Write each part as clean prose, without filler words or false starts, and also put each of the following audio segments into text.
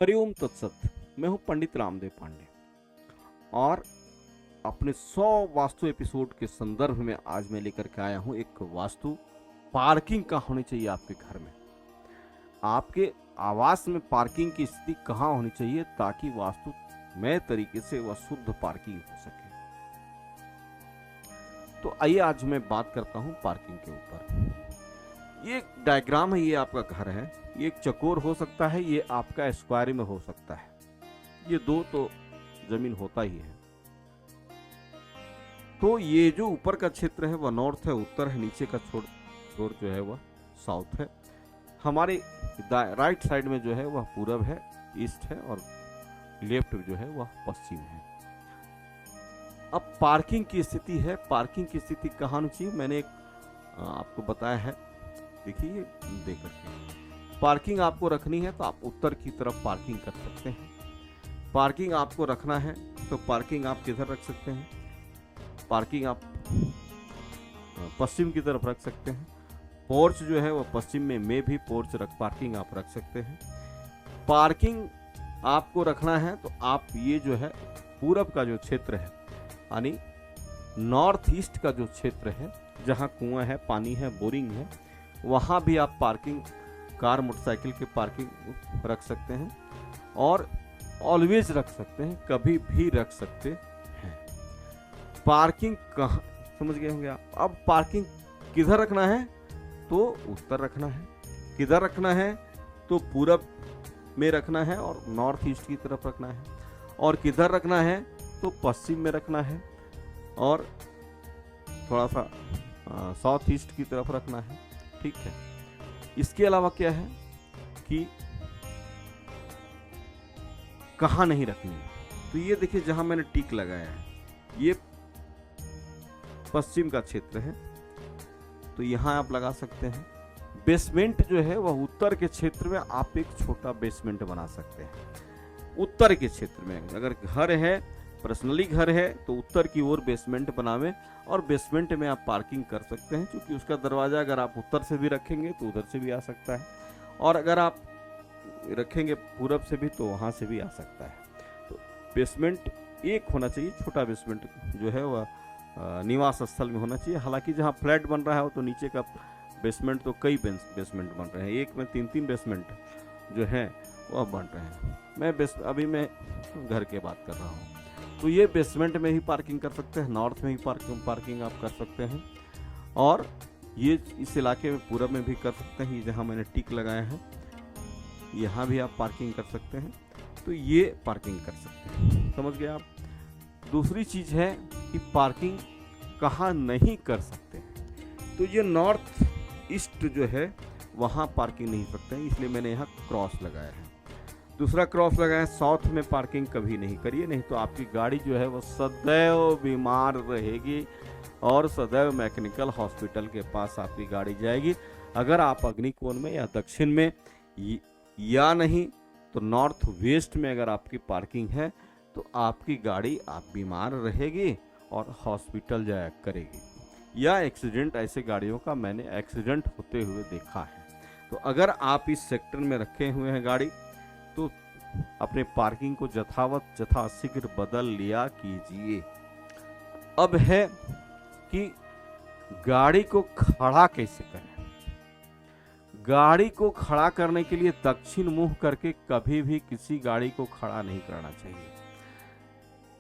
हरिओम तत्सत। मैं हूं पंडित रामदेव पांडे और अपने 100 वास्तु एपिसोड के संदर्भ में आज मैं लेकर के आया हूं एक वास्तु पार्किंग का होनी चाहिए आपके घर में। आपके आवास में पार्किंग की स्थिति कहां होनी चाहिए ताकि वास्तु में तरीके से वह शुद्ध पार्किंग हो सके। तो आइए आज मैं बात करता हूं पार्किंग के ऊपर। ये एक डायग्राम है, ये आपका घर है, ये एक चकोर हो सकता है, ये आपका स्क्वायर में हो सकता है। ये दो तो जमीन होता ही है। तो ये जो ऊपर का क्षेत्र है वह नॉर्थ है, उत्तर है, नीचे का छोर जो है वह साउथ है। हमारे राइट साइड में जो है वह पूरब है, ईस्ट है, और लेफ्ट जो है वह पश्चिम है। अब पार्किंग की स्थिति है, पार्किंग की स्थिति कहाँ होनी चाहिए मैंने एक आपको बताया है। देखिए देख करके पार्किंग आपको रखनी है तो आप उत्तर की तरफ पार्किंग कर सकते हैं। पार्किंग आपको रखना है तो पार्किंग आप किधर रख सकते हैं, पार्किंग आप पश्चिम की तरफ रख सकते हैं। पोर्च जो है वो पश्चिम में भी पोर्च पार्किंग आप रख सकते हैं। पार्किंग आपको रखना है तो आप ये जो है पूरब का जो क्षेत्र है यानी नॉर्थ ईस्ट का जो क्षेत्र है जहाँ कुआं है, पानी है, बोरिंग है, वहाँ भी आप पार्किंग कार मोटरसाइकिल के पार्किंग रख सकते हैं और ऑलवेज रख सकते हैं, कभी भी रख सकते हैं। पार्किंग कहाँ समझ गए होंगे आप। अब पार्किंग किधर रखना है तो उत्तर रखना है, किधर रखना है तो पूरब में रखना है और नॉर्थ ईस्ट की तरफ रखना है, और किधर रखना है तो पश्चिम में रखना है और थोड़ा सा साउथ ईस्ट की तरफ रखना है। ठीक है। इसके अलावा क्या है कि कहाँ नहीं रखनी है। तो ये देखिए जहां मैंने टिक लगाया है ये पश्चिम का क्षेत्र है, तो यहां आप लगा सकते हैं। बेसमेंट जो है वह उत्तर के क्षेत्र में आप एक छोटा बेसमेंट बना सकते हैं। उत्तर के क्षेत्र में अगर घर है, पर्सनली घर है, तो उत्तर की ओर बेसमेंट बनावे और बेसमेंट में आप पार्किंग कर सकते हैं, क्योंकि उसका दरवाजा अगर आप उत्तर से भी रखेंगे तो उधर से भी आ सकता है, और अगर आप रखेंगे पूरब से भी तो वहां से भी आ सकता है। तो बेसमेंट एक होना चाहिए, छोटा बेसमेंट जो है वह निवास स्थल में होना चाहिए। हालांकि जहाँ फ्लैट बन रहा है तो नीचे का बेसमेंट तो कई बेसमेंट बन रहे हैं, एक में 3-3 बेसमेंट जो है वह बन रहे हैं। अभी मैं घर के बात कर रहा हूँ। तो ये बेसमेंट में ही पार्किंग कर सकते हैं, नॉर्थ में ही पार्किंग आप कर सकते हैं, और ये इस इलाके में पूरब में भी कर सकते हैं। ये जहाँ मैंने टिक लगाया है यहाँ भी आप पार्किंग कर सकते हैं। तो ये पार्किंग कर सकते हैं, समझ गए आप। दूसरी चीज है कि पार्किंग कहाँ नहीं कर सकते हैं। तो ये नॉर्थ ईस्ट जो है वहाँ पार्किंग नहीं सकते हैं, इसलिए मैंने यहाँ क्रॉस लगाया है। दूसरा क्रॉस लगाया, साउथ में पार्किंग कभी नहीं करिए, नहीं तो आपकी गाड़ी जो है वो सदैव बीमार रहेगी और सदैव मैकेनिकल हॉस्पिटल के पास आपकी गाड़ी जाएगी। अगर आप अग्निकोण में या दक्षिण में या नहीं तो नॉर्थ वेस्ट में अगर आपकी पार्किंग है तो आपकी गाड़ी आप बीमार रहेगी और हॉस्पिटल जाया करेगी। या एक्सीडेंट, ऐसे गाड़ियों का मैंने एक्सीडेंट होते हुए देखा है। तो अगर आप इस सेक्टर में रखे हुए हैं गाड़ी तो अपने पार्किंग को यथाशीघ्र बदल लिया कीजिए। अब है कि गाड़ी को खड़ा कैसे करें। गाड़ी को खड़ा करने के लिए दक्षिण मुंह करके कभी भी किसी गाड़ी को खड़ा नहीं करना चाहिए।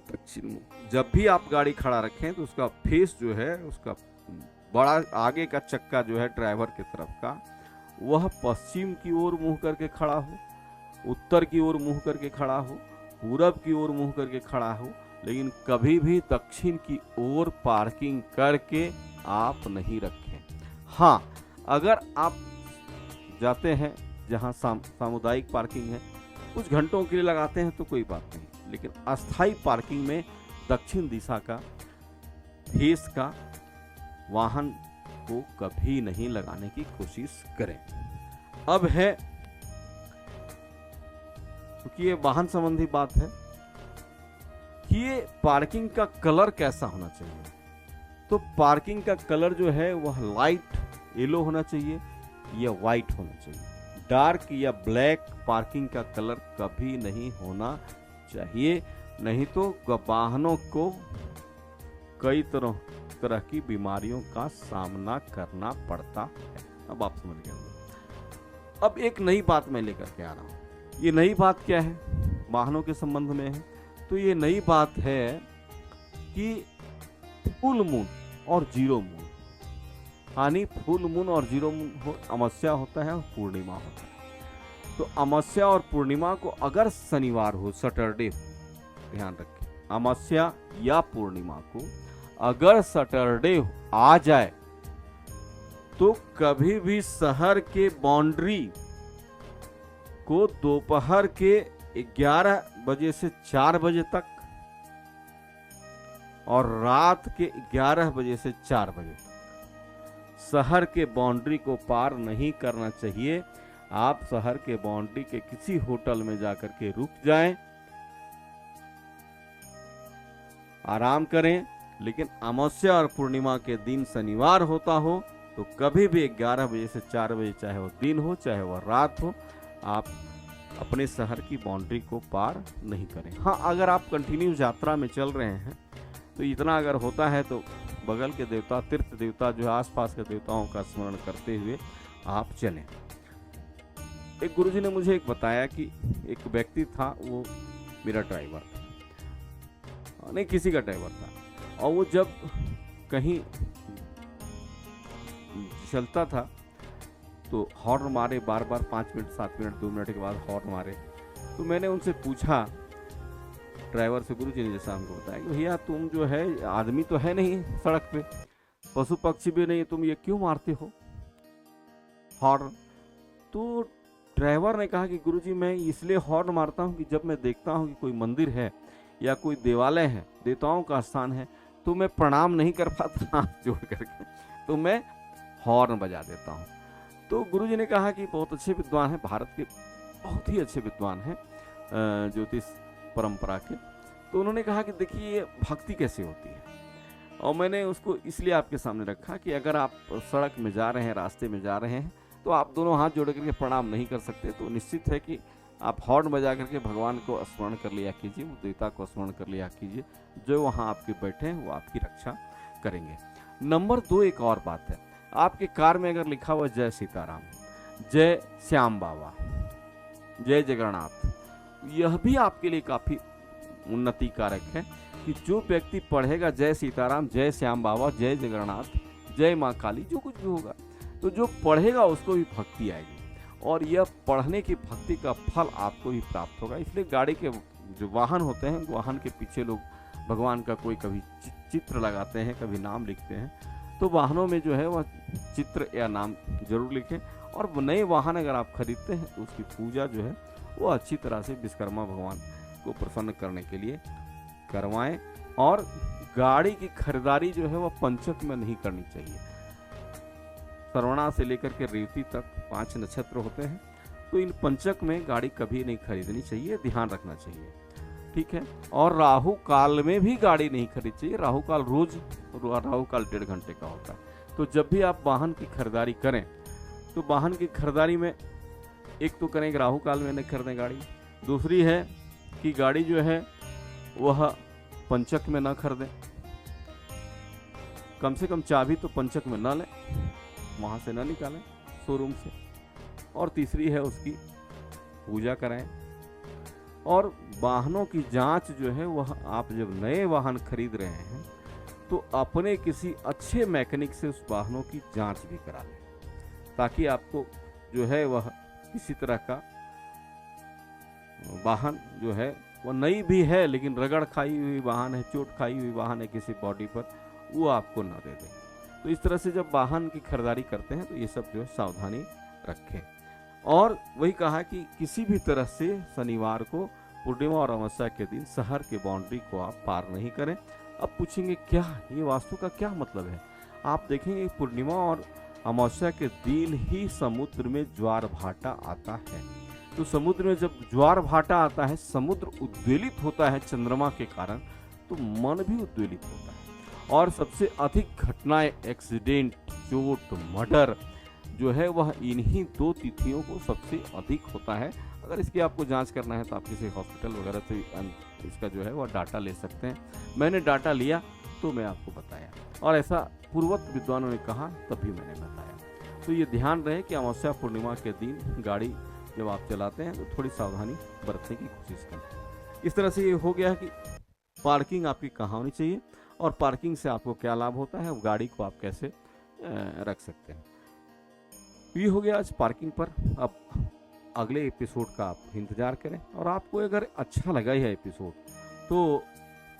दक्षिण मुंह जब भी आप गाड़ी खड़ा रखें तो उसका फेस जो है, उसका बड़ा आगे का चक्का जो है ड्राइवर की तरफ का, वह पश्चिम की ओर मुंह करके खड़ा हो, उत्तर की ओर मुंह करके खड़ा हो, पूरब की ओर मुंह करके खड़ा हो, लेकिन कभी भी दक्षिण की ओर पार्किंग करके आप नहीं रखें। हाँ, अगर आप जाते हैं जहां सामुदायिक पार्किंग है, कुछ घंटों के लिए लगाते हैं तो कोई बात नहीं, लेकिन अस्थाई पार्किंग में दक्षिण दिशा का फेस का वाहन को कभी नहीं लगाने की कोशिश करें। अब है, क्योंकि ये वाहन संबंधी बात है कि ये पार्किंग का कलर कैसा होना चाहिए। तो पार्किंग का कलर जो है वह लाइट येलो होना चाहिए या व्हाइट होना चाहिए। डार्क या ब्लैक पार्किंग का कलर कभी नहीं होना चाहिए, नहीं तो वाहनों को कई तरह की बीमारियों का सामना करना पड़ता है। अब आप समझ गए। अब एक नई बात मैं लेकर के आ रहा हूं। ये नई बात क्या है? वाहनों के संबंध में है। तो ये नई बात है कि फुल मून और जीरो मून, यानी फुल मून और जीरो मून अमावस्या होता है और पूर्णिमा होता है। तो अमावस्या और पूर्णिमा को अगर शनिवार हो, सैटरडे, ध्यान रखें, अमावस्या या पूर्णिमा को अगर सैटरडे आ जाए तो कभी भी शहर के बाउंड्री को दोपहर के 11 बजे से 4 बजे तक और रात के 11 बजे से 4 बजे तक शहर के बाउंड्री को पार नहीं करना चाहिए। आप शहर के बाउंड्री के किसी होटल में जाकर के रुक जाएं, आराम करें, लेकिन अमावस्या और पूर्णिमा के दिन शनिवार होता हो तो कभी भी 11 बजे से 4 बजे, चाहे वो दिन हो चाहे वो रात हो, आप अपने शहर की बाउंड्री को पार नहीं करें। हाँ, अगर आप कंटिन्यू यात्रा में चल रहे हैं तो इतना अगर होता है तो बगल के देवता, तीर्थ देवता, जो आसपास के देवताओं का स्मरण करते हुए आप चलें। एक गुरुजी ने मुझे एक बताया कि एक व्यक्ति था, वो मेरा ड्राइवर था, नहीं किसी का ड्राइवर था, और वो जब कहीं चलता था तो हॉर्न मारे बार बार, 5 मिनट 7 मिनट 2 मिनट के बाद हॉर्न मारे। तो मैंने उनसे पूछा, ड्राइवर से, गुरुजी ने जैसा हमको बताया कि भैया तुम जो है, आदमी तो है नहीं सड़क पे, पशु पक्षी भी नहीं, तुम ये क्यों मारते हो हॉर्न? तो ड्राइवर ने कहा कि गुरुजी मैं इसलिए हॉर्न मारता हूँ कि जब मैं देखता हूँ कि कोई मंदिर है या कोई देवालय है, देवताओं का स्थान है, तो मैं प्रणाम नहीं कर पाता हाथ जोड़ करके, तो मैं हॉर्न बजा देता हूँ। तो गुरुजी ने कहा कि बहुत अच्छे विद्वान हैं, भारत के बहुत ही अच्छे विद्वान हैं ज्योतिष परंपरा के। तो उन्होंने कहा कि देखिए ये भक्ति कैसे होती है, और मैंने उसको इसलिए आपके सामने रखा कि अगर आप सड़क में जा रहे हैं, रास्ते में जा रहे हैं, तो आप दोनों हाथ जोड़ करके प्रणाम नहीं कर सकते, तो निश्चित है कि आप हॉर्न बजा करके भगवान को स्मरण कर लिया कीजिए, वो देवता को स्मरण कर लिया कीजिए, जो वहाँ आपके बैठे हैं वो आपकी रक्षा करेंगे। नंबर 2, एक और बात है, आपके कार में अगर लिखा हुआ जय सीताराम, जय श्याम बाबा, जय जगन्नाथ, यह भी आपके लिए काफी उन्नति कारक है कि जो व्यक्ति पढ़ेगा जय सीताराम, जय श्याम बाबा, जय जगन्नाथ, जय माँ काली, जो कुछ भी होगा, तो जो पढ़ेगा उसको भी भक्ति आएगी, और यह पढ़ने की भक्ति का फल आपको ही प्राप्त होगा। इसलिए गाड़ी के जो वाहन होते हैं, वाहन के पीछे लोग भगवान का कोई कभी चित्र लगाते हैं, कभी नाम लिखते हैं, तो वाहनों में जो है वह चित्र या नाम जरूर लिखें। और नए वाहन अगर आप खरीदते हैं तो उसकी पूजा जो है वो अच्छी तरह से विश्वकर्मा भगवान को प्रसन्न करने के लिए करवाएं। और गाड़ी की खरीदारी जो है वह पंचक में नहीं करनी चाहिए। श्रवणा से लेकर के रेवती तक 5 नक्षत्र होते हैं, तो इन पंचक में गाड़ी कभी नहीं खरीदनी चाहिए, ध्यान रखना चाहिए, ठीक है। और राहु काल में भी गाड़ी नहीं खरीदनी चाहिए। राहु काल राहु काल 1.5 घंटे का होता है। तो जब भी आप वाहन की खरीदारी करें तो वाहन की खरीदारी में एक तो करें कि राहु काल में नहीं खरीदें गाड़ी, दूसरी है कि गाड़ी जो है वह पंचक में ना खरीदें, कम से कम चाबी तो पंचक में ना लें, वहाँ से ना निकालें शोरूम से, और तीसरी है उसकी पूजा कराएं। और वाहनों की जांच जो है वह आप जब नए वाहन खरीद रहे हैं तो अपने किसी अच्छे मैकेनिक से उस वाहनों की जांच भी करा लें, ताकि आपको जो है वह किसी तरह का वाहन जो है वह नई भी है लेकिन रगड़ खाई हुई वाहन है, चोट खाई हुई वाहन है किसी बॉडी पर, वो आपको न दे दें। तो इस तरह से जब वाहन की खरीदारी करते हैं तो ये सब जो है सावधानी रखें। और वही कहा कि किसी भी तरह से शनिवार को, पूर्णिमा और अमावस्या के दिन शहर के बाउंड्री को आप पार नहीं करें। अब पूछेंगे क्या ये वास्तु का क्या मतलब है? आप देखेंगे पूर्णिमा और अमावस्या के दिन ही समुद्र में ज्वार भाटा आता है। तो समुद्र में जब ज्वार भाटा आता है, समुद्र उद्वेलित होता है चंद्रमा के कारण, तो मन भी उद्वेलित होता है। और सबसे अधिक घटनाएं, एक्सीडेंट, चोट, मर्डर, जो है वह इन्हीं 2 तिथियों को सबसे अधिक होता है। अगर इसकी आपको जांच करना है तो आप किसी हॉस्पिटल वगैरह से इसका जो है वह डाटा ले सकते हैं। मैंने डाटा लिया तो मैं आपको बताया, और ऐसा पूर्वत विद्वानों ने कहा तभी मैंने बताया। तो ये ध्यान रहे कि अमावस्या पूर्णिमा के दिन गाड़ी जब आप चलाते हैं तो थोड़ी सावधानी बरतने की कोशिश करें। इस तरह से ये हो गया कि पार्किंग आपकी कहाँ होनी चाहिए और पार्किंग से आपको क्या लाभ होता है, गाड़ी को आप कैसे रख सकते हैं। ये हो गया आज पार्किंग पर। अब अगले एपिसोड का आप इंतजार करें, और आपको अगर अच्छा लगा यह एपिसोड तो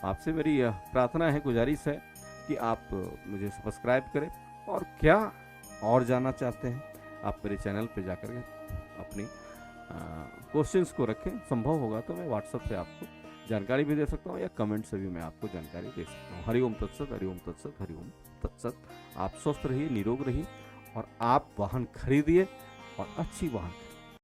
आपसे मेरी यह प्रार्थना है, गुजारिश है कि आप मुझे सब्सक्राइब करें, और क्या और जानना चाहते हैं आप मेरे चैनल पे जाकर के अपनी क्वेश्चन्स को रखें। संभव होगा तो मैं व्हाट्सएप से आपको जानकारी भी दे सकता हूँ, या कमेंट से भी मैं आपको जानकारी दे सकता हूँ। हरिओम तत्सत, हरिओम तत्सत, हरिओम तत्सत। आप स्वस्थ रहिए, निरोग रहिए, और आप वाहन खरीदिए और अच्छी वाहन